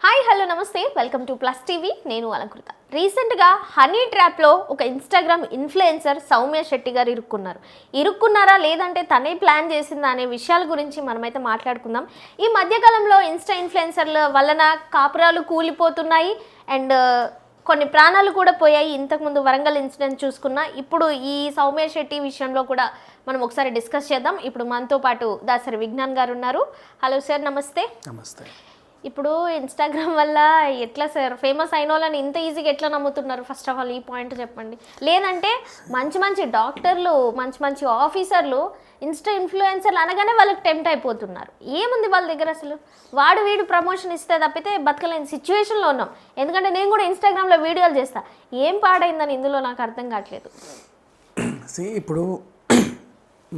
Hi hello నమస్తే welcome to plus TV. నేను అలంకృత. రీసెంట్గా హనీ ట్రాప్లో ఒక ఇన్స్టాగ్రామ్ ఇన్ఫ్లుయెన్సర్ సౌమ్య శెట్టి గారు ఇరుక్కున్నారా లేదంటే తనే ప్లాన్ చేసిందా అనే విషయాల గురించి మనమైతే మాట్లాడుకుందాం. ఈ మధ్యకాలంలో ఇన్స్టా ఇన్ఫ్లుయెన్సర్ల వలన కాపురాలు కూలిపోతున్నాయి అండ్ కొన్ని ప్రాణాలు కూడా పోయాయి. ఇంతకుముందు వరంగల్ ఇన్సిడెంట్ చూసుకున్నా, ఇప్పుడు ఈ సౌమ్య శెట్టి విషయంలో కూడా మనం ఒకసారి డిస్కస్ చేద్దాం. ఇప్పుడు మనతో పాటు దాసరి విజ్ఞాన్ గారు ఉన్నారు. హలో సార్, నమస్తే. నమస్తే. ఇప్పుడు ఇన్స్టాగ్రామ్ వల్ల ఎట్లా సార్ ఫేమస్ అయిన వాళ్ళని ఇంత ఈజీగా ఎట్లా నమ్ముతున్నారు? ఫస్ట్ ఆఫ్ ఆల్ ఈ పాయింట్ చెప్పండి. లేదంటే మంచి మంచి డాక్టర్లు, మంచి మంచి ఆఫీసర్లు ఇన్స్టా ఇన్ఫ్లుయెన్సర్లు అనగానే వాళ్ళకి టెంప్ట్ అయిపోతున్నారు. ఏముంది వాళ్ళ దగ్గర? అసలు వాడు వీడు ప్రమోషన్ ఇస్తే తప్పితే బతకలేని సిచ్యువేషన్లో ఉన్నాం. ఎందుకంటే నేను కూడా ఇన్స్టాగ్రామ్లో వీడియోలు చేస్తా. ఏం పాడైందని ఇందులో నాకు అర్థం కావట్లేదు. ఇప్పుడు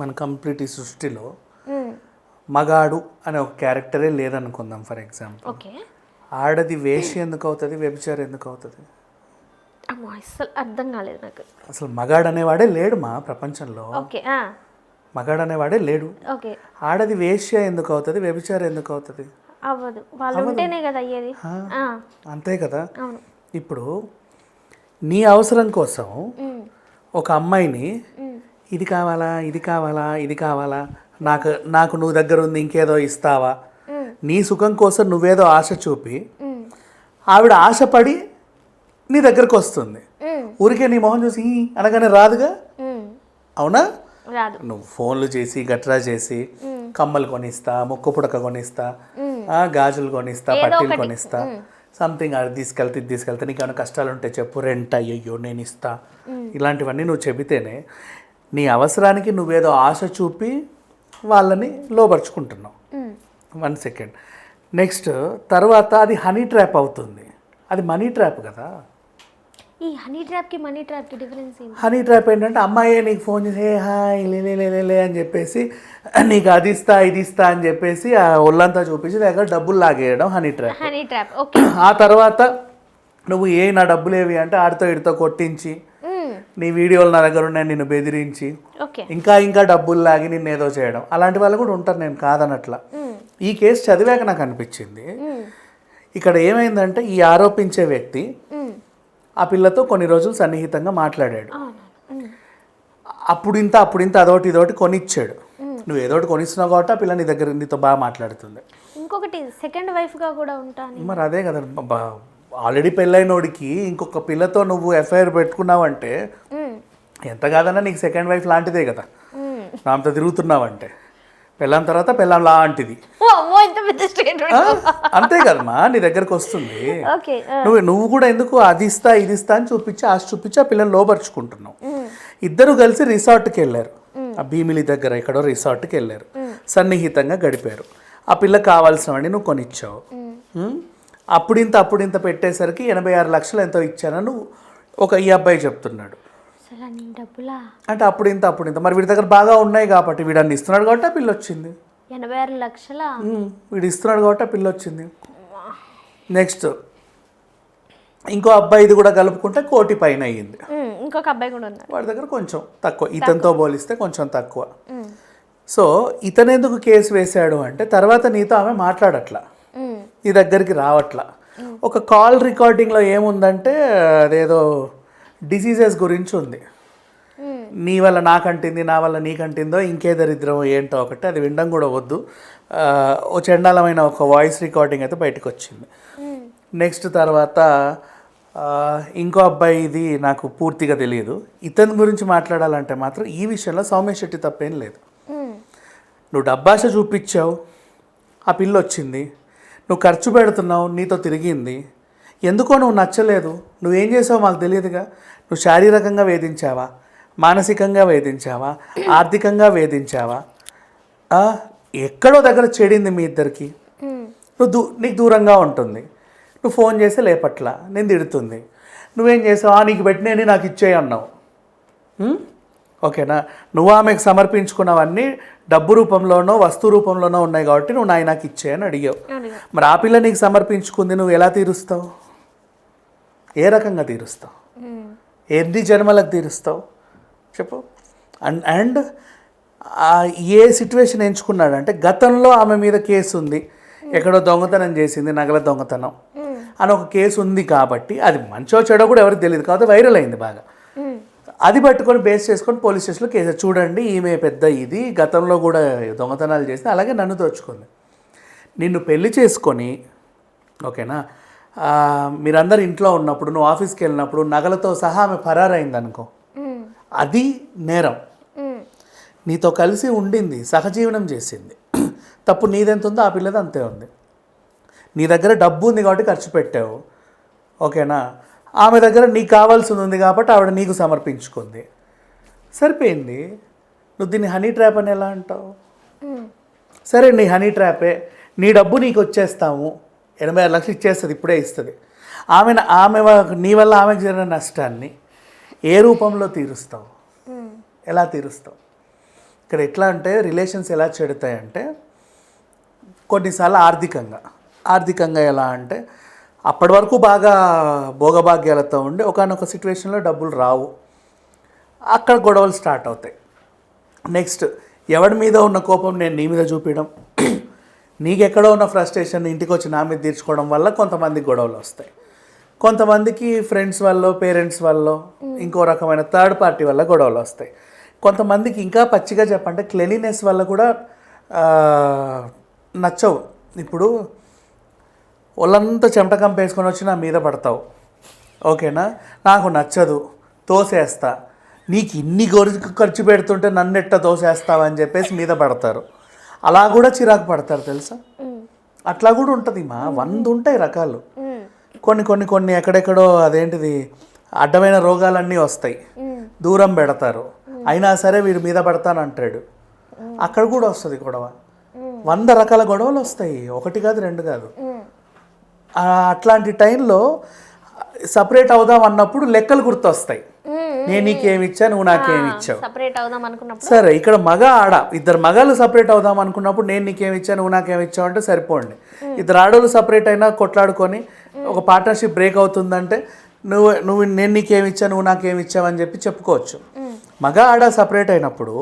మన కంప్లీట్ ఈ సృష్టిలో మగాడు అనే ఒక క్యారెక్టరే లేదనుకుందాం. ఫర్ ఎగ్జాంపుల్, ఓకే, ఆడది వేషి ఎందుకు అవుతుంది, వ్యభిచారం ఎందుకు అవుతుంది? అసలు అర్థం కాలేదు నాకు. అసలు మగాడు అనేవాడే లేడు మా ప్రపంచంలో. ఓకే, మగాడు అనేవాడే లేడు. ఓకే, ఆడది వేష్య ఎందుకు అవుతుంది, వ్యభిచారం ఎందుకు అవుతుంది? అవ్వదు. వాళ్ళు ఉంటేనే కదా అయ్యేది. అంతే కదా. అవును. ఇప్పుడు నీ అవసరం కోసం ఒక అమ్మాయిని ఇది కావాలా, ఇది కావాలా, ఇది కావాలా, నాకు నువ్వు దగ్గర ఉంది, ఇంకేదో ఇస్తావా, నీ సుఖం కోసం నువ్వేదో ఆశ చూపి ఆవిడ ఆశపడి నీ దగ్గరకు వస్తుంది. ఊరికే నీ మొహం చూసి అనగానే రాదుగా. అవునా? నువ్వు ఫోన్లు చేసి గట్రా చేసి కమ్మలు కొనిస్తా, ముక్కు పుడక కొనిస్తా, గాజులు కొనిస్తా, పట్టీలు కొనిస్తా, సంథింగ్ అది తీసుకెళ్తే ఇది తీసుకెళ్తే, నీకు ఏమైనా కష్టాలు ఉంటే చెప్పు, రెంట్ అయ్యో నేను ఇస్తా, ఇలాంటివన్నీ నువ్వు చెబితేనే నీ అవసరానికి నువ్వేదో ఆశ చూపి వాళ్ళని లోపరుచుకుంటున్నావు. 1 సెకండ్. నెక్స్ట్ తర్వాత అది హనీ ట్రాప్ అవుతుంది. అది మనీ ట్రాప్ కదా. ఈ హనీ ట్రాప్కి మనీ ట్రాప్కి డిఫరెన్స్ ఏంటి? హనీ ట్రాప్ ఏంటంటే అమ్మాయి నీకు ఫోన్ చేసి హే హాయ్ లే అని చెప్పేసి నీకు అది ఇస్తా ఇది ఇస్తా అని చెప్పేసి ఆ ఒళ్ళంతా చూపించి దగ్గర డబ్బులు లాగేయడం honey trap. Honey trap, okay. ఆ తర్వాత నువ్వు నా డబ్బులు ఏవి అంటే ఆడితో ఇడితో కొట్టించి నీ వీడియోలు నా దగ్గర ఉన్నాయి నిన్ను బెదిరించి ఇంకా డబ్బులు లాగి నిన్ను ఏదో చేయడం, అలాంటి వాళ్ళు కూడా ఉంటారు. నేను కాదనట్లా. ఈ కేసు చదివాక నాకు అనిపించింది, ఇక్కడ ఏమైందంటే ఈ ఆరోపించే వ్యక్తి ఆ పిల్లతో కొన్ని రోజులు సన్నిహితంగా మాట్లాడాడు. అప్పుడు ఇంత అదొకటి ఇదొకటి కొనిచ్చాడు. నువ్వు ఏదోటి కొనిస్తున్నావు కాబట్టి ఆ పిల్ల నీ దగ్గర నీతో బాగా మాట్లాడుతుంది. ఇంకొకటి సెకండ్ వైఫ్గా కూడా ఉంటాను. మరి అదే కదా, ఆల్రెడీ పెళ్ళైనోడికి ఇంకొక పిల్లతో నువ్వు ఎఫ్ఐఆర్ పెట్టుకున్నావంటే ఎంత కాదన్నా నీకు సెకండ్ వైఫ్ లాంటిదే కదా. నాతో తిరుగుతున్నావంటే పెళ్ళాం తర్వాత పెళ్ళాం లాంటిది, అంతే కదమ్మా, నీ దగ్గరకు వస్తుంది. నువ్వు కూడా ఎందుకు అది ఇస్తా ఇది ఇస్తా అని చూపించి ఆశ చూపించి ఆ పిల్లలు లోపరుచుకుంటున్నావు. ఇద్దరు కలిసి రిసార్ట్కి వెళ్ళారు. ఆ భీమిలి దగ్గర ఎక్కడో రిసార్ట్కి వెళ్ళారు, సన్నిహితంగా గడిపారు. ఆ పిల్ల కావాల్సినవన్నీ నువ్వు కొనిచ్చావు. అప్పుడింత పెట్టేసరికి 86 లక్షలు ఎంతో ఇచ్చానని ఈ అబ్బాయి చెప్తున్నాడు. అంటే అప్పుడింత మరి వీడి దగ్గర బాగా ఉన్నాయి కాబట్టి వీడన్ని ఇస్తున్నాడు కాబట్టి ఆ పిల్ల వచ్చింది. 86 లక్షల వీడు ఇస్తున్నాడు కాబట్టి ఆ పిల్ల వచ్చింది. నెక్స్ట్ ఇంకో అబ్బాయి ఇది కూడా కలుపుకుంటే 1 కోటి పైన అయ్యింది. ఇంకొక అబ్బాయి కూడా ఉన్నాడు, వాడి దగ్గర కొంచెం తక్కువ, ఇతనితో పోలిస్తే కొంచెం తక్కువ. సో ఇతను ఎందుకు కేసు వేశాడు అంటే తర్వాత నీతో ఆమె మాట్లాడట్లా, నీ దగ్గరికి రావట్లా. ఒక కాల్ రికార్డింగ్లో ఏముందంటే అదేదో డిసీజెస్ గురించి ఉంది. నీ వల్ల నాకంటింది, నా వల్ల నీకంటిందో, ఇంకే దరిద్రం ఏంటో ఒకటి, అది వినడం కూడా వద్దు. ఓ చండాలమైన ఒక వాయిస్ రికార్డింగ్ అయితే బయటకు వచ్చింది. నెక్స్ట్ తర్వాత ఇంకో అబ్బాయి, ఇది నాకు పూర్తిగా తెలియదు. ఇతని గురించి మాట్లాడాలంటే మాత్రం ఈ విషయంలో సౌమ్య శెట్టి తప్పేం లేదు. నువ్వు డబ్బాష చూపించావు, ఆ పిల్ల వచ్చింది, నువ్వు ఖర్చు పెడుతున్నావు, నీతో తిరిగింది, ఎందుకో నువ్వు నచ్చలేదు, నువ్వేం చేసావో మాకు తెలియదుగా. నువ్వు శారీరకంగా వేధించావా, మానసికంగా వేధించావా, ఆర్థికంగా వేధించావా, ఎక్కడో దగ్గర చెడింది మీ ఇద్దరికి. నీకు దూరంగా ఉంటుంది, నువ్వు ఫోన్ చేస్తే లేపట్లా, నేను తిడుతుంది, నువ్వేం చేసావు, నీకు పెట్టినని నాకు ఇచ్చేయి అన్నావు. ఓకేనా? నువ్వు ఆమెకు సమర్పించుకున్నవన్నీ డబ్బు రూపంలోనో వస్తు రూపంలోనో ఉన్నాయి కాబట్టి నువ్వు నాకు ఇచ్చేయని అడిగావు. మరి ఆ పిల్ల నీకు సమర్పించుకుంది, నువ్వు ఎలా తీరుస్తావు? ఏ రకంగా తీరుస్తావు? ఎన్ని జన్మలకు తీరుస్తావు చెప్పు? అండ్ ఏ సిచ్యువేషన్ ఎంచుకున్నాడంటే గతంలో ఆమె మీద కేసు ఉంది, ఎక్కడో దొంగతనం చేసింది, నగల దొంగతనం. అని ఒక కేసు ఉంది కాబట్టి, అది మంచో చెడో కూడా ఎవరికి తెలియదు కాబట్టి వైరల్ అయింది బాగా. అది పట్టుకొని బేస్ చేసుకొని పోలీస్ స్టేషన్లో కేసు, చూడండి ఈమె పెద్ద ఇది గతంలో కూడా దొంగతనాలు చేసి అలాగే నన్ను దోచుకుంది. నిన్ను పెళ్లి చేసుకొని, ఓకేనా, మీరందరు ఇంట్లో ఉన్నప్పుడు నువ్వు ఆఫీస్కి వెళ్ళినప్పుడు నగలతో సహా ఆమె పరారైంది అనుకో, అది నేరం. నీతో కలిసి ఉండింది, సహజీవనం చేసింది, తప్పు నీదెంత ఉందో ఆ పిల్లది అంతే ఉంది. నీ దగ్గర డబ్బు ఉంది కాబట్టి ఖర్చు పెట్టావు, ఓకేనా, ఆమె దగ్గర నీకు కావాల్సింది ఉంది కాబట్టి ఆవిడ నీకు సమర్పించుకుంది, సరిపోయింది. నువ్వు దీన్ని హనీ ట్రాప్ అని ఎలా అంటావు? సరే నీ హనీ ట్రాపే, నీ డబ్బు నీకు వచ్చేస్తాము, 86 లక్షలు ఇచ్చేస్తుంది, ఇప్పుడే ఇస్తుంది. ఆమె నీ వల్ల ఆమెకు జరిగిన నష్టాన్ని ఏ రూపంలో తీరుస్తావు? ఎలా తీరుస్తావు? ఇక్కడ ఎట్లా అంటే రిలేషన్స్ ఎలా చెడుతాయంటే కొన్నిసార్లు ఆర్థికంగా ఎలా అంటే అప్పటి వరకు బాగా భోగభాగ్యాలతో ఉండి ఒకానొక సిచ్యువేషన్లో డబ్బులు రావు, అక్కడ గొడవలు స్టార్ట్ అవుతాయి. నెక్స్ట్ ఎవడి మీద ఉన్న కోపం నేను నీ మీద చూపించడం, నీకెక్కడో ఉన్న ఫ్రస్ట్రేషన్ ఇంటికి వచ్చి నా మీద తీర్చుకోవడం వల్ల కొంతమందికి గొడవలు వస్తాయి. కొంతమందికి ఫ్రెండ్స్ వల్ల, పేరెంట్స్ వల్ల, ఇంకో రకమైన థర్డ్ పార్టీ వల్ల గొడవలు వస్తాయి. కొంతమందికి ఇంకా పచ్చిగా చెప్పంటే క్లెన్లీనెస్ వల్ల కూడా నచ్చవు. ఇప్పుడు ఒళ్ళంతా చెమటకం వేసుకొని వచ్చి నా మీద పడతావు, ఓకేనా, నాకు నచ్చదు, తోసేస్తా, నీకు ఇన్ని ఖర్చు పెడుతుంటే నన్ను ఎట్ట తోసేస్తావని చెప్పేసి మీద పడతారు. అలా కూడా చిరాకు పడతారు తెలుసా. అట్లా కూడా ఉంటుంది 100 ఉంటాయి రకాలు. కొన్ని ఎక్కడెక్కడో అదేంటిది అడ్డమైన రోగాలన్నీ వస్తాయి, దూరం పెడతారు, అయినా సరే వీడి మీద పడతానంటాడు, అక్కడ కూడా వస్తుంది గొడవ. 100 రకాల గొడవలు వస్తాయి, 1 కాదు 2 కాదు. అట్లాంటి టైంలో సపరేట్ అవుదాం అన్నప్పుడు లెక్కలు గుర్తొస్తాయి. నేను నీకేమిచ్చా, నువ్వు నాకేమిచ్చావు. సరే ఇక్కడ ఇద్దరు మగాళ్ళు సపరేట్ అవుదాం అనుకున్నప్పుడు నేను నీకేమిచ్చా, నువ్వు నాకేమిచ్చావు అంటే సరిపోండి. ఇద్దరు ఆడోళ్ళు సపరేట్ అయినా కొట్లాడుకొని ఒక పార్ట్నర్షిప్ బ్రేక్ అవుతుందంటే నేను నీకేమిచ్చా, నువ్వు నాకేమిచ్చావు అని చెప్పి చెప్పుకోవచ్చు. మగ ఆడ సపరేట్ అయినప్పుడు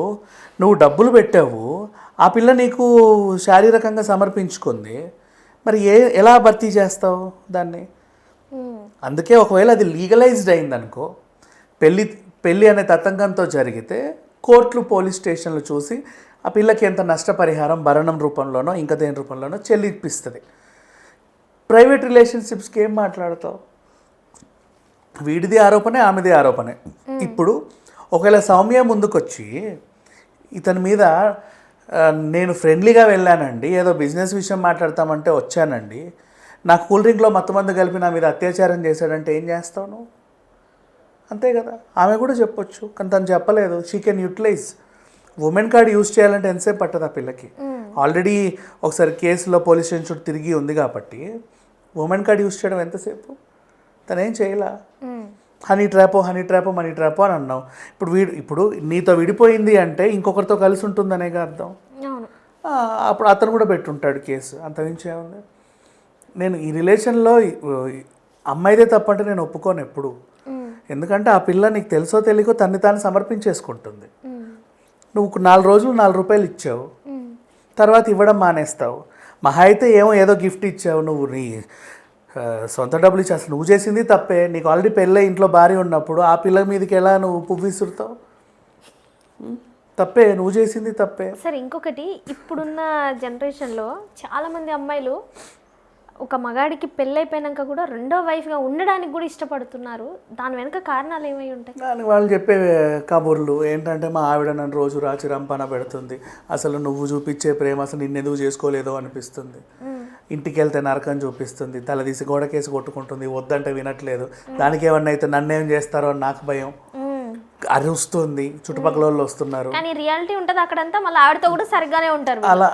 నువ్వు డబ్బులు పెట్టావు, ఆ పిల్ల నీకు శారీరకంగా సమర్పించుకుంది, మరి ఎలా భర్తీ చేస్తావు దాన్ని? అందుకే ఒకవేళ అది లీగలైజ్డ్ అయిందనుకో, పెళ్ళి అనే తతంగంతో జరిగితే కోర్టులు, పోలీస్ స్టేషన్లు చూసి ఆ పిల్లకి ఎంత నష్టపరిహారం భరణం రూపంలోనో ఇంకా దేని రూపంలోనో చెల్లిపిస్తుంది. ప్రైవేట్ రిలేషన్షిప్స్కి ఏం మాట్లాడతావు? వీడిది ఆరోపణే, ఆమెది ఆరోపణే. ఇప్పుడు ఒకవేళ సౌమ్య ముందుకొచ్చి ఇతని మీద నేను ఫ్రెండ్లీగా వెళ్ళానండి, ఏదో బిజినెస్ విషయం మాట్లాడతామంటే వచ్చానండి, నాకు కూల్ డ్రింక్లో మత్తమందు కలిపి నా మీద అత్యాచారం చేశాడంటే ఏం చేస్తావు నువ్వు? అంతే కదా. ఆమె కూడా చెప్పొచ్చు, కానీ తను చెప్పలేదు. She can utilize. Women card use చేయాలంటే ఎంతసేపు పట్టదు ఆ పిల్లకి? ఆల్రెడీ ఒకసారి కేసులో పోలీస్ స్టేషన్ చుట్టూ తిరిగి ఉంది కాబట్టి ఉమెన్ కార్డ్ యూజ్ చేయడం ఎంతసేపు? తనేం చేయలా. హనీ ట్రాపో మనీ ట్రాపో అని అన్నావు. ఇప్పుడు నీతో విడిపోయింది అంటే ఇంకొకరితో కలిసి ఉంటుందనేగా అర్థం. అప్పుడు అతను కూడా పెట్టుంటాడు కేసు, అంతమించి ఏముంది. నేను ఈ రిలేషన్లో అమ్మాయిదే తప్పంటే నేను ఒప్పుకోను ఎప్పుడు. ఎందుకంటే ఆ పిల్ల నీకు తెలుసో తెలియకో తన్ని తాను సమర్పించేసుకుంటుంది. నువ్వు 4 రోజులు 4 రూపాయలు ఇచ్చావు, తర్వాత ఇవ్వడం మానేస్తావు. మహా అయితే ఏదో గిఫ్ట్ ఇచ్చావు, నువ్వు నీ సొంత డబ్బులు ఇచ్చి అసలు నువ్వు చేసింది తప్పే. నీకు ఆల్రెడీ పెళ్ళై ఇంట్లో భార్య ఉన్నప్పుడు ఆ పిల్ల మీదకి ఎలా నువ్వు పువ్వు విసురుతావు? తప్పే, నువ్వు చేసింది తప్పే. సరే ఇంకొకటి, ఇప్పుడున్న జనరేషన్లో చాలామంది అమ్మాయిలు ఒక మగాడికి పెళ్ళైపోయినాక కూడా రెండో వైఫ్గా ఉండడానికి కూడా ఇష్టపడుతున్నారు. దాని వెనుక కారణాలు ఏమై ఉంటాయి? దానికి వాళ్ళు చెప్పే కబుర్లు ఏంటంటే, మా ఆవిడ నన్ను రోజు రాచి రంపాన పెడుతుంది, అసలు నువ్వు చూపించే ప్రేమ అసలు నిన్నెందుకు చేసుకోలేదో అనిపిస్తుంది, ఇంటికి వెళ్తే నరకం చూపిస్తుంది, తలదీసి గోడకేసి కొట్టుకుంటుంది, వద్దంటే వినట్లేదు, దానికి ఏమన్నా అయితే నన్నేం చేస్తారో అని నాకు భయం, అరుస్తుంది, చుట్టుపక్కల వాళ్ళు వస్తున్నారు. కానీ రియాలిటీ ఉంటుంది అక్కడంతా, మళ్ళీ ఆవిడతో కూడా సరిగ్గానే ఉంటారు. అలా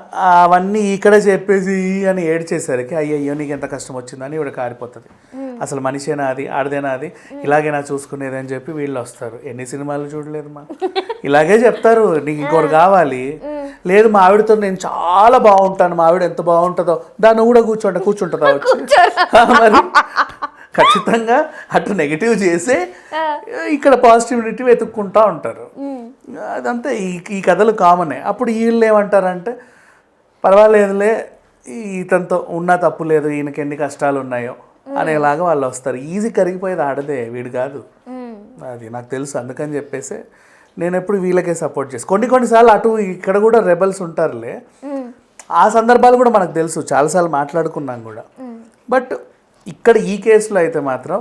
అవన్నీ ఇక్కడ చెప్పేసి అని ఏడ్చేసరికి అయ్యయ్యో నీకు ఎంత కష్టం వచ్చిందని ఇవిడ కారిపోతుంది. అసలు మనిషేనా అది, ఆడదేనా అది, ఇలాగే నా చూసుకునేది అని చెప్పి వీళ్ళు వస్తారు. ఎన్ని సినిమాలు చూడలేదు మా, ఇలాగే చెప్తారు, నీకు ఇంకోటి కావాలి. లేదు మా ఆవిడతో నేను చాలా బాగుంటాను, మా ఆవిడ ఎంత బాగుంటుందో, దాన్ని కూడా కూర్చుంటుందా వచ్చి? మరి ఖచ్చితంగా అటు నెగిటివ్ చేసి ఇక్కడ పాజిటివిటీ వెతుక్కుంటూ ఉంటారు. అదంతా ఈ కథలు కామనే. అప్పుడు వీళ్ళు ఏమంటారంటే, పర్వాలేదులే ఇతనితో ఉన్నా తప్పు లేదు, ఈయనకి ఎన్ని కష్టాలు ఉన్నాయో అనేలాగా వాళ్ళు వస్తారు. ఈజీ కరిగిపోయేది ఆడదే, వీడు కాదు. అది నాకు తెలుసు, అందుకని చెప్పేసి నేను ఎప్పుడు వీళ్ళకే సపోర్ట్ చేసి కొన్నిసార్లు అటు ఇక్కడ కూడా రెబల్స్ ఉంటారులే, ఆ సందర్భాలు కూడా మనకు తెలుసు, చాలాసార్లు మాట్లాడుకున్నాం కూడా. బట్ ఇక్కడ ఈ కేసులో అయితే మాత్రం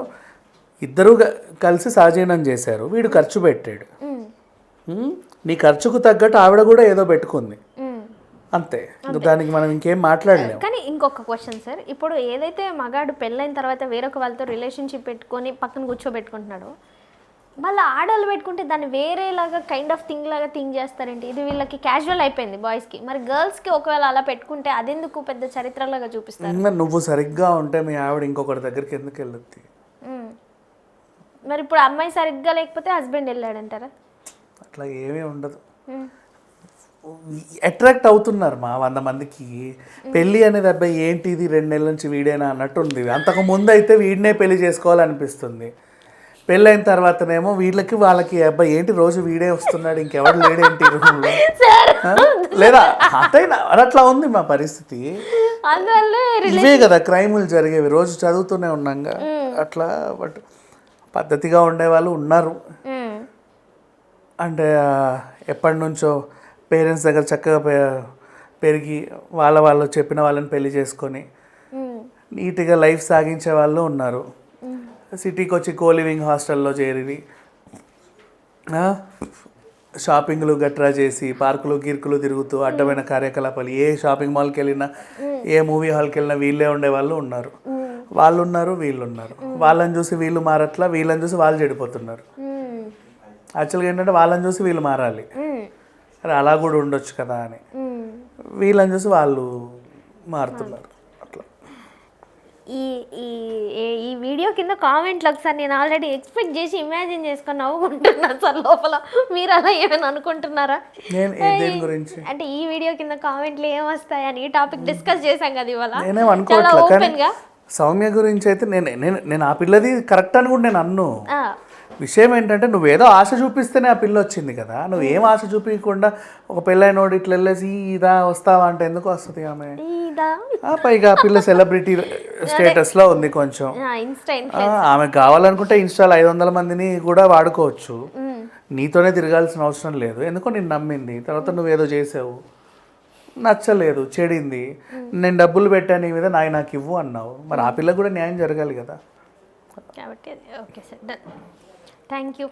ఇద్దరు కలిసి సహజీవనం చేశారు, వీడు ఖర్చు పెట్టాడు, నీ ఖర్చుకు తగ్గట్టు ఆవిడ కూడా ఏదో పెట్టుకుంది, అంతే. దానికి మనం ఇంకేం మాట్లాడలేము. కానీ ఇంకొక క్వశ్చన్ సార్, ఇప్పుడు ఏదైతే మగాడు పెళ్ళైన తర్వాత వేరొక వాళ్ళతో రిలేషన్షిప్ పెట్టుకొని పక్కన కూర్చోబెట్టుకుంటున్నాడో, మళ్ళీ ఆడవాళ్ళు పెట్టుకుంటే దాన్ని వేరేలాగా కైండ్ ఆఫ్ థింగ్ లాగా థింక్ చేస్తారేంటి? ఇది వీళ్ళకి క్యాజువల్ అయిపోయింది బాయ్స్కి, మరి గర్ల్స్కి ఒకవేళ అలా పెట్టుకుంటే అదెందుకు పెద్ద చరిత్రలాగా చూపిస్తారు? నువ్వు సరిగ్గా ఉంటే మీ ఆవిడ ఇంకొకటి దగ్గరికి ఎందుకు వెళ్ళొద్ది? మరి ఇప్పుడు అమ్మాయి సరిగ్గా లేకపోతే హస్బెండ్ వెళ్ళాడంటారా? అట్లా ఏమీ ఉండదు. అట్రాక్ట్ అవుతున్నారు మా 100 మందికి. పెళ్ళి అనేది అబ్బాయి ఏంటి ఇది 2 నెలల నుంచి వీడేనా అన్నట్టు ఉంది. అంతకు ముందు అయితే వీడినే పెళ్లి చేసుకోవాలనిపిస్తుంది. పెళ్ళైన తర్వాతనేమో వాళ్ళకి అబ్బాయి ఏంటి రోజు వీడే వస్తున్నాడు, ఇంకెవడు లేడేంటి రూమ్లో, లేదా అటైనా అట్లా ఉంది మా పరిస్థితి. ఇవే కదా క్రైములు జరిగేవి, రోజు చదువుతూనే ఉన్నాగా అట్లా. బట్ పద్ధతిగా ఉండేవాళ్ళు ఉన్నారు, అంటే ఎప్పటి నుంచో పేరెంట్స్ దగ్గర చక్కగా పెరిగి వాళ్ళు చెప్పిన వాళ్ళని పెళ్లి చేసుకొని నీట్గా లైఫ్ సాగించే వాళ్ళు ఉన్నారు. సిటీకి వచ్చి కోలివింగ్ హాస్టల్లో చేరి షాపింగ్లు గట్రా చేసి పార్కులు గిర్కులు తిరుగుతూ అడ్డమైన కార్యకలాపాలు, ఏ షాపింగ్ మాల్కి వెళ్ళినా ఏ మూవీ హాల్కి వెళ్ళినా వీళ్ళే ఉండేవాళ్ళు ఉన్నారు. వాళ్ళు ఉన్నారు, వీళ్ళు ఉన్నారు. వాళ్ళని చూసి వీళ్ళు మారట్లా, వీళ్ళని చూసి వాళ్ళు చెడిపోతున్నారు. యాక్చువల్గా ఏంటంటే వాళ్ళని చూసి వీళ్ళు మారాలి, అరే అలా కూడా ఉండొచ్చు కదా అని. వీళ్ళని చూసి వాళ్ళు మారుతున్నారు అట్లా. ఈ ఈ వీడియో కింద కామెంట్లు ఒకసారి నేను ఆల్రెడీ ఎక్స్పెక్ట్ చేసి ఇమాజిన్ చేసుకొని నవ్వుకుంటున్నాను సార్ లోపల. మీరు అలా ఏమైనా అనుకుంటున్నారా? నేను దేని గురించి అంటే ఈ వీడియో కింద కామెంట్లు ఏమొస్తాయని ఈ టాపిక్ డిస్కస్ చేశాం కదా ఇవాళ. నేనేం అనుకోవట్లేదు, కానీ సౌమ్య గురించి అయితే నేను ఆ పిల్లది కరెక్ట్ అని కూడా నేను అన్ను. విషయం ఏంటంటే నువ్వేదో ఆశ చూపిస్తేనే ఆ పిల్ల వచ్చింది కదా, నువ్వేం ఆశ చూపించకుండా ఒక పెళ్ళైనోడు ఇట్లా వెళ్ళేసి ఇదా వస్తావా అంటే ఎందుకు వస్తుంది ఆమె? పైగా పిల్ల సెలబ్రిటీ స్టేటస్లో ఉంది కొంచెం. ఆమె కావాలనుకుంటే ఇన్స్టాలో 500 మందిని కూడా వాడుకోవచ్చు, నీతోనే తిరగాల్సిన అవసరం లేదు. ఎందుకో నేను నమ్మింది, తర్వాత నువ్వేదో చేసావు, నచ్చలేదు, చెడింది, నేను డబ్బులు పెట్టాను నీ మీద, నాకు ఇవ్వు అన్నావు. మరి ఆ పిల్లకి కూడా న్యాయం జరగాలి కదా. కాబట్టి ఓకే సార్, థ్యాంక్ యూ.